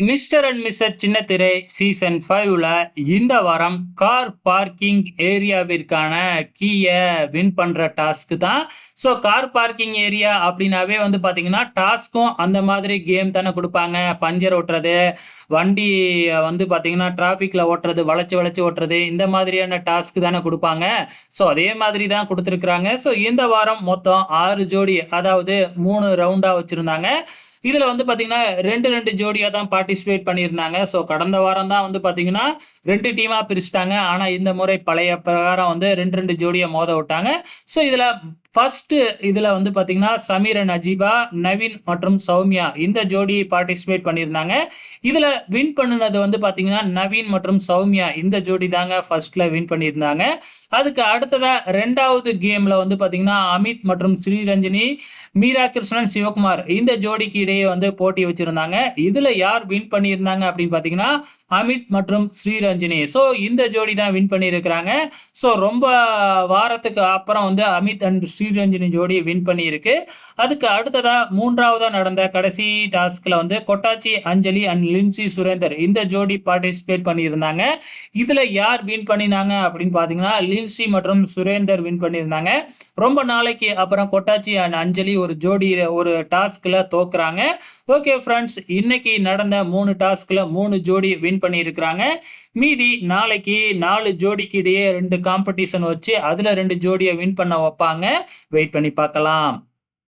Mister and Mrs சின்னத்திரை season 5ல இந்த வாரம் கார் பார்க்கிங் ஏரியாவிற்கான கீய வின் பண்ற டாஸ்க் தான். ஸோ கார் பார்க்கிங் ஏரியா அப்படின்னாவே வந்து பார்த்தீங்கன்னா, டாஸ்க்கும் அந்த மாதிரி கேம் தானே குடுப்பாங்க. பஞ்சர் ஓட்டுறது, வண்டி வந்து பார்த்தீங்கன்னா, டிராஃபிக்ல ஓட்டுறது, வளைச்சு வளைச்சு ஓட்டுறது, இந்த மாதிரியான டாஸ்க் தானே குடுப்பாங்க. ஸோ அதே மாதிரி தான் குடுத்துருக்காங்க. ஸோ இந்த வாரம் மொத்தம் 6 ஜோடி, அதாவது 3 ரவுண்டா வச்சிருந்தாங்க. இதுல வந்து பாத்தீங்கன்னா 2 ஜோடியா தான் பார்ட்டிசிபேட் பண்ணியிருந்தாங்க. ஸோ கடந்த வாரம் தான் வந்து பாத்தீங்கன்னா 2 டீமா பிரிச்சுட்டாங்க. ஆனா இந்த முறை பழைய பிரகாரம் வந்து 2 ஜோடியா மோத விட்டாங்க. ஸோ இதுல ஃபர்ஸ்ட் இதுல வந்து பாத்தீங்கன்னா சமீர் அண்ட் அஜீபா, நவீன் மற்றும் சௌமியா இந்த ஜோடி பார்ட்டிசிபேட் பண்ணியிருந்தாங்க. இதுல வின் பண்ணுனது வந்து பாத்தீங்கன்னா நவீன் மற்றும் சௌமியா இந்த ஜோடி தாங்க ஃபர்ஸ்ட்ல வின் பண்ணியிருந்தாங்க. அதுக்கு அடுத்ததா 2வது கேம்ல வந்து பாத்தீங்கன்னா அமித் மற்றும் ஸ்ரீரஞ்சனி, மீரா கிருஷ்ணன், சிவகுமார் இந்த ஜோடிக்கு இடையே வந்து போட்டி வச்சிருந்தாங்க. இதுல யார் வின் பண்ணியிருந்தாங்க அப்படின்னு பாத்தீங்கன்னா அமித் மற்றும் ஸ்ரீரஞ்சனி. ஸோ இந்த ஜோடி தான் வின் பண்ணியிருக்கிறாங்க. ஸோ ரொம்ப வாரத்துக்கு அப்புறம் வந்து அமித் அண்ட் ஸ்ரீரஞ்சனி ஜோடி வின் பண்ணியிருக்கு. அதுக்கு அடுத்ததா 3வதா நடந்த கடைசி டாஸ்க்ல வந்து கொட்டாச்சி அஞ்சலி அண்ட் லின்சி சுரேந்தர் இந்த ஜோடி பார்ட்டிசிபேட் பண்ணியிருந்தாங்க. இதுல யார் வின் பண்ணினாங்க அப்படின்னு பாத்தீங்கன்னா லின்சி மற்றும் சுரேந்தர் வின் பண்ணியிருந்தாங்க. ரொம்ப நாளைக்கு அப்புறம் கொட்டாச்சி அண்ட் அஞ்சலி ஒரு ஜோடி ஒரு டாஸ்க்ல தோக்குறாங்க. ஓகே ஃப்ரெண்ட்ஸ், இன்னைக்கு நடந்த 3 டாஸ்க்ல 3 ஜோடி வின் பண்ணியிருக்கிறாங்க. மீதி நாளைக்கு 4 ஜோடிக்கு இடையே 2 காம்படிஷன் வச்சு அதுல 2 ஜோடியை வின் பண்ண வைப்பாங்க. வெயிட் பண்ணி பார்க்கலாம்.